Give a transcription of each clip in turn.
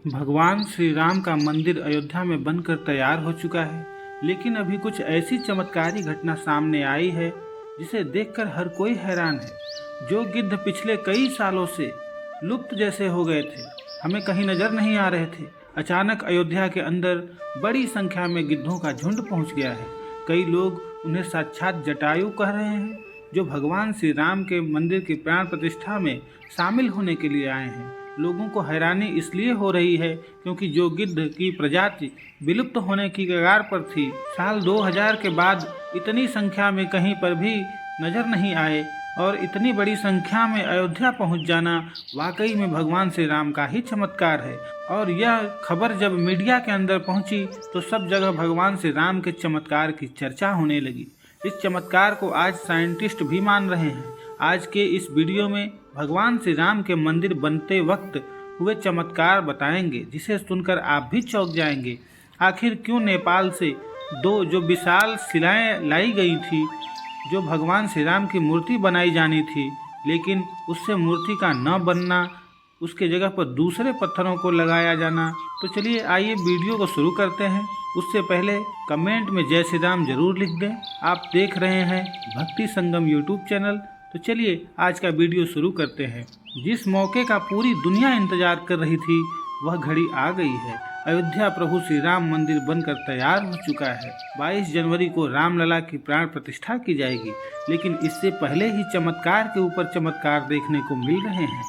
भगवान श्री राम का मंदिर अयोध्या में बनकर तैयार हो चुका है, लेकिन अभी कुछ ऐसी चमत्कारी घटना सामने आई है जिसे देखकर हर कोई हैरान है। जो गिद्ध पिछले कई सालों से लुप्त जैसे हो गए थे, हमें कहीं नजर नहीं आ रहे थे, अचानक अयोध्या के अंदर बड़ी संख्या में गिद्धों का झुंड पहुंच गया है। कई लोग उन्हें साक्षात जटायु कह रहे हैं, जो भगवान श्री राम के मंदिर की प्राण प्रतिष्ठा में शामिल होने के लिए आए हैं। लोगों को हैरानी इसलिए हो रही है क्योंकि जो गिद्ध की प्रजाति विलुप्त होने की कगार पर थी, साल 2000 के बाद इतनी संख्या में कहीं पर भी नजर नहीं आए और इतनी बड़ी संख्या में अयोध्या पहुंच जाना वाकई में भगवान श्री राम का ही चमत्कार है। और यह खबर जब मीडिया के अंदर पहुंची तो सब जगह भगवान श्री राम के चमत्कार की चर्चा होने लगी। इस चमत्कार को आज साइंटिस्ट भी मान रहे हैं। आज के इस वीडियो में भगवान श्री राम के मंदिर बनते वक्त हुए चमत्कार बताएंगे, जिसे सुनकर आप भी चौंक जाएंगे। आखिर क्यों नेपाल से दो जो विशाल शिलाएं लाई गई थी, जो भगवान श्री राम की मूर्ति बनाई जानी थी, लेकिन उससे मूर्ति का न बनना, उसके जगह पर दूसरे पत्थरों को लगाया जाना। तो चलिए आइए वीडियो को शुरू करते हैं। उससे पहले कमेंट में जय श्री राम जरूर लिख दें। आप देख रहे हैं भक्ति संगम यूट्यूब चैनल। तो चलिए आज का वीडियो शुरू करते हैं। जिस मौके का पूरी दुनिया इंतजार कर रही थी, वह घड़ी आ गई है। अयोध्या प्रभु श्री राम मंदिर बनकर तैयार हो चुका है। 22 जनवरी को रामलला की प्राण प्रतिष्ठा की जाएगी, लेकिन इससे पहले ही चमत्कार के ऊपर चमत्कार देखने को मिल रहे हैं।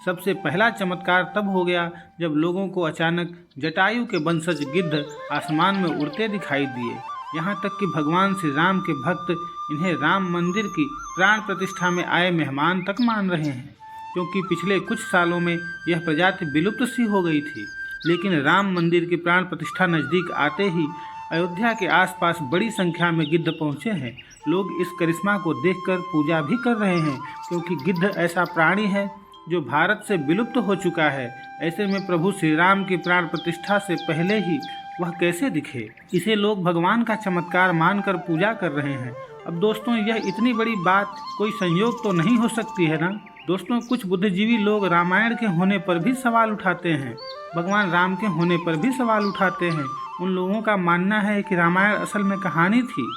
सबसे पहला चमत्कार तब हो गया जब लोगों को अचानक जटायु के वंशज गिद्ध आसमान में उड़ते दिखाई दिए। यहाँ तक कि भगवान श्री राम के भक्त इन्हें राम मंदिर की प्राण प्रतिष्ठा में आए मेहमान तक मान रहे हैं, क्योंकि पिछले कुछ सालों में यह प्रजाति विलुप्त सी हो गई थी। लेकिन राम मंदिर की प्राण प्रतिष्ठा नज़दीक आते ही अयोध्या के आसपास बड़ी संख्या में गिद्ध पहुँचे हैं। लोग इस करिश्मा को देखकर पूजा भी कर रहे हैं, क्योंकि गिद्ध ऐसा प्राणी है जो भारत से विलुप्त हो चुका है। ऐसे में प्रभु श्री राम की प्राण प्रतिष्ठा से पहले ही वह कैसे दिखे, इसे लोग भगवान का चमत्कार मानकर पूजा कर रहे हैं। अब दोस्तों, यह इतनी बड़ी बात कोई संयोग तो नहीं हो सकती है ना। दोस्तों, कुछ बुद्धिजीवी लोग रामायण के होने पर भी सवाल उठाते हैं, भगवान राम के होने पर भी सवाल उठाते हैं। उन लोगों का मानना है कि रामायण असल में कहानी थी।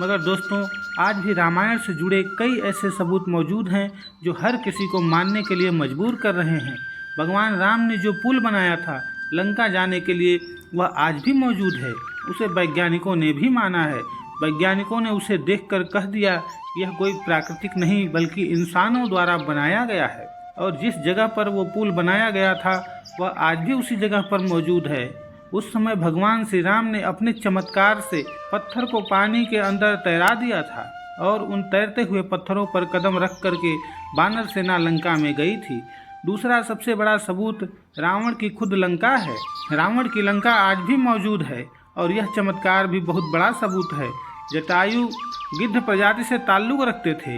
मगर दोस्तों, आज भी रामायण से जुड़े कई ऐसे सबूत मौजूद हैं जो हर किसी को मानने के लिए मजबूर कर रहे हैं। भगवान राम ने जो पुल बनाया था लंका जाने के लिए, वह आज भी मौजूद है। उसे वैज्ञानिकों ने भी माना है। वैज्ञानिकों ने उसे देखकर कह दिया यह कोई प्राकृतिक नहीं बल्कि इंसानों द्वारा बनाया गया है। और जिस जगह पर वो पुल बनाया गया था वह आज भी उसी जगह पर मौजूद है। उस समय भगवान श्री राम ने अपने चमत्कार से पत्थर को पानी के अंदर तैरा दिया था और उन तैरते हुए पत्थरों पर कदम रख करके वानर सेना लंका में गई थी। दूसरा सबसे बड़ा सबूत रावण की खुद लंका है। रावण की लंका आज भी मौजूद है और यह चमत्कार भी बहुत बड़ा सबूत है। जटायु गिद्ध प्रजाति से ताल्लुक रखते थे।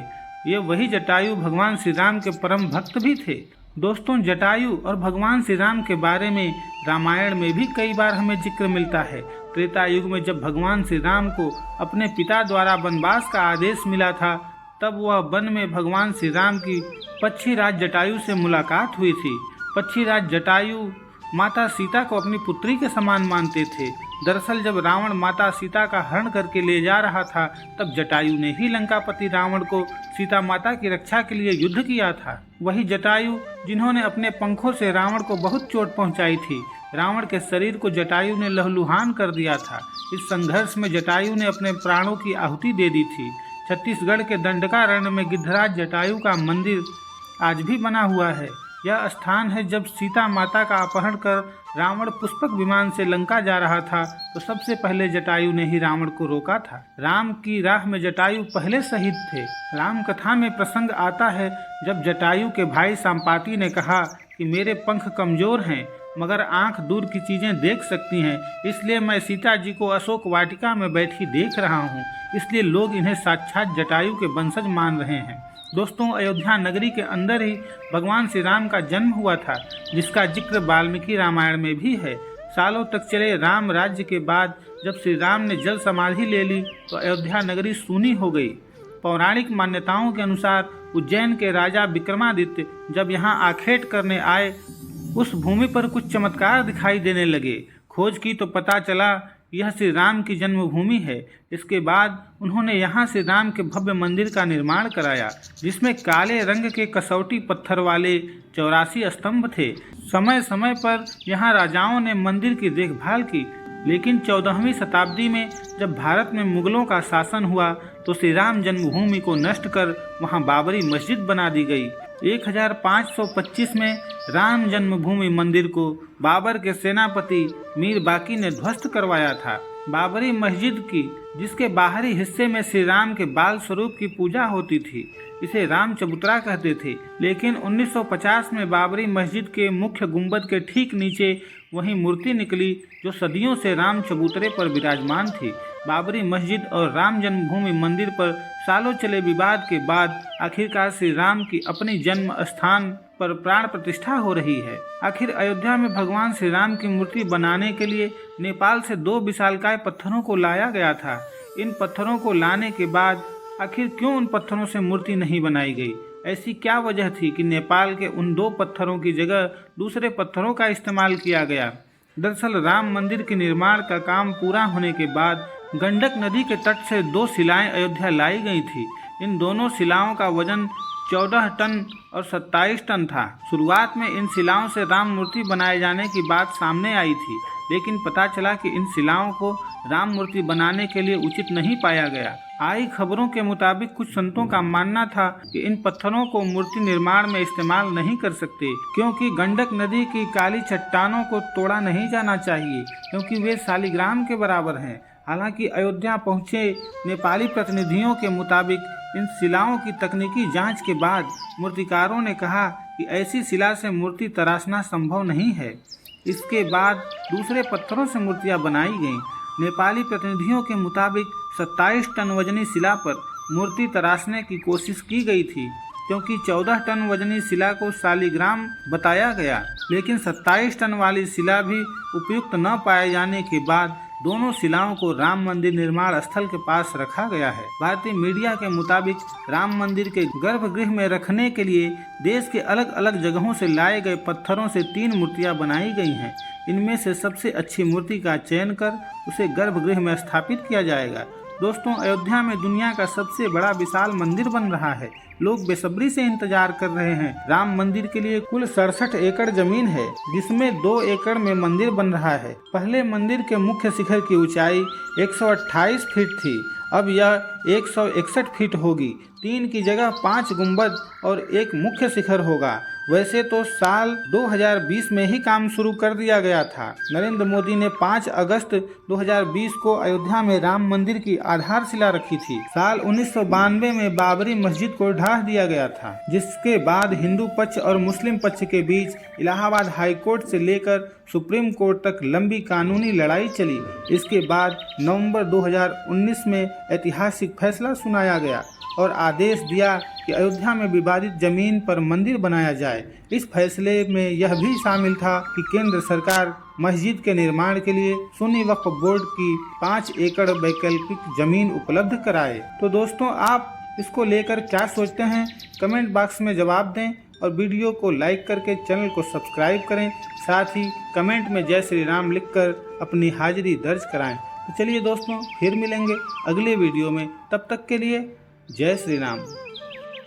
ये वही जटायु भगवान श्री राम के परम भक्त भी थे। दोस्तों, जटायु और भगवान श्री राम के बारे में रामायण में भी कई बार हमें जिक्र मिलता है। त्रेता युग में जब भगवान श्री राम को अपने पिता द्वारा वनवास का आदेश मिला था, तब वह वन में भगवान श्री राम की पक्षीराज जटायु से मुलाकात हुई थी। पक्षीराज जटायु माता सीता को अपनी पुत्री के समान मानते थे। दरअसल जब रावण माता सीता का हरण करके ले जा रहा था, तब जटायु ने ही लंकापति रावण को सीता माता की रक्षा के लिए युद्ध किया था। वही जटायु जिन्होंने अपने पंखों से रावण को बहुत चोट पहुंचाई थी। रावण के शरीर को जटायु ने लहूलुहान कर दिया था। इस संघर्ष में जटायु ने अपने प्राणों की आहुति दे दी थी। छत्तीसगढ़ के दंडकारण्य में गिद्धराज जटायु का मंदिर आज भी बना हुआ है। यह स्थान है जब सीता माता का अपहरण कर रावण पुष्पक विमान से लंका जा रहा था, तो सबसे पहले जटायु ने ही रावण को रोका था। राम की राह में जटायु पहले शहीद थे। राम कथा में प्रसंग आता है जब जटायु के भाई संपाति ने कहा कि मेरे पंख कमजोर हैं मगर आंख दूर की चीजें देख सकती हैं, इसलिए मैं सीता जी को अशोक वाटिका में बैठी देख रहा हूँ। इसलिए लोग इन्हें साक्षात जटायु के वंशज मान रहे हैं। दोस्तों, अयोध्या नगरी के अंदर ही भगवान श्री राम का जन्म हुआ था, जिसका जिक्र वाल्मीकि रामायण में भी है। सालों तक चले राम राज्य के बाद जब श्री राम ने जल समाधि ले ली तो अयोध्या नगरी सूनी हो गई। पौराणिक मान्यताओं के अनुसार उज्जैन के राजा विक्रमादित्य जब यहाँ आखेट करने आए, उस भूमि पर कुछ चमत्कार दिखाई देने लगे। खोज की तो पता चला यह श्री राम की जन्मभूमि है। इसके बाद उन्होंने यहाँ श्री राम के भव्य मंदिर का निर्माण कराया, जिसमें काले रंग के कसौटी पत्थर वाले 84 स्तंभ थे। समय समय पर यहाँ राजाओं ने मंदिर की देखभाल की, लेकिन 14वीं शताब्दी में जब भारत में मुगलों का शासन हुआ तो श्री राम जन्मभूमि को नष्ट कर वहाँ बाबरी मस्जिद बना दी गई। 1525 में राम जन्मभूमि मंदिर को बाबर के सेनापति मीर बाकी ने ध्वस्त करवाया था। बाबरी मस्जिद की जिसके बाहरी हिस्से में श्री राम के बाल स्वरूप की पूजा होती थी, इसे राम चबूतरा कहते थे। लेकिन 1950 में बाबरी मस्जिद के मुख्य गुंबद के ठीक नीचे वही मूर्ति निकली जो सदियों से राम चबूतरे पर विराजमान थी। बाबरी मस्जिद और राम जन्मभूमि मंदिर पर सालों चले विवाद के बाद आखिरकार श्री राम की अपनी जन्म स्थान पर प्राण प्रतिष्ठा हो रही है। आखिर अयोध्या में भगवान श्री राम की मूर्ति बनाने के लिए नेपाल से 2 विशालकाय पत्थरों को लाया गया था। इन पत्थरों को लाने के बाद आखिर क्यों उन पत्थरों से मूर्ति नहीं बनाई गई? ऐसी क्या वजह थी कि नेपाल के उन 2 पत्थरों की जगह दूसरे पत्थरों का इस्तेमाल किया गया? दरअसल राम मंदिर के निर्माण का काम पूरा होने के बाद गंडक नदी के तट से 2 शिलाएं अयोध्या लाई गई थी। इन दोनों शिलाओं का वजन 14 टन और 27 टन था। शुरुआत में इन शिलाओं से राम मूर्ति बनाए जाने की बात सामने आई थी, लेकिन पता चला कि इन शिलाओं को राम मूर्ति बनाने के लिए उचित नहीं पाया गया। आई खबरों के मुताबिक कुछ संतों का मानना था कि इन पत्थरों को मूर्ति निर्माण में इस्तेमाल नहीं कर सकते, क्योंकि गंडक नदी की काली चट्टानों को तोड़ा नहीं जाना चाहिए, क्योंकि वे शालिग्राम के बराबर हैं। हालांकि अयोध्या पहुंचे नेपाली प्रतिनिधियों के मुताबिक इन शिलाओं की तकनीकी जांच के बाद मूर्तिकारों ने कहा कि ऐसी शिला से मूर्ति तराशना संभव नहीं है। इसके बाद दूसरे पत्थरों से मूर्तियां बनाई गईं। नेपाली प्रतिनिधियों के मुताबिक 27 टन वजनी शिला पर मूर्ति तराशने की कोशिश की गई थी, क्योंकि 14 टन वजनी शिला को शालिग्राम बताया गया, लेकिन 27 टन वाली शिला भी उपयुक्त न पाए जाने के बाद दोनों शिलाओं को राम मंदिर निर्माण स्थल के पास रखा गया है। भारतीय मीडिया के मुताबिक राम मंदिर के गर्भगृह में रखने के लिए देश के अलग अलग जगहों से लाए गए पत्थरों से 3 मूर्तियां बनाई गई हैं। इनमें से सबसे अच्छी मूर्ति का चयन कर उसे गर्भगृह में स्थापित किया जाएगा। दोस्तों, अयोध्या में दुनिया का सबसे बड़ा विशाल मंदिर बन रहा है। लोग बेसब्री से इंतजार कर रहे हैं। राम मंदिर के लिए कुल 67 एकड़ जमीन है, जिसमें 2 एकड़ में मंदिर बन रहा है। पहले मंदिर के मुख्य शिखर की ऊंचाई 128 फीट थी, अब यह 161 फीट होगी। 3 की जगह 5 गुंबद और 1 मुख्य शिखर होगा। वैसे तो साल 2020 में ही काम शुरू कर दिया गया था। नरेंद्र मोदी ने 5 अगस्त 2020 को अयोध्या में राम मंदिर की आधारशिला रखी थी। साल 1992 में बाबरी मस्जिद को ढा दिया गया था, जिसके बाद हिंदू पक्ष और मुस्लिम पक्ष के बीच इलाहाबाद हाई कोर्ट से लेकर सुप्रीम कोर्ट तक लंबी कानूनी लड़ाई चली। इसके बाद नवंबर 2019 में ऐतिहासिक फैसला सुनाया गया और आदेश दिया कि अयोध्या में विवादित जमीन पर मंदिर बनाया जाए। इस फैसले में यह भी शामिल था कि केंद्र सरकार मस्जिद के निर्माण के लिए सुन्नी वक्फ बोर्ड की 5 एकड़ वैकल्पिक जमीन उपलब्ध कराए। तो दोस्तों, आप इसको लेकर क्या सोचते हैं? कमेंट बॉक्स में जवाब दें और वीडियो को लाइक करके चैनल को सब्सक्राइब करें। साथ ही कमेंट में जय श्री राम लिखकर अपनी हाजिरी दर्ज कराएं। तो चलिए दोस्तों, फिर मिलेंगे अगले वीडियो में। तब तक के लिए जय श्री राम।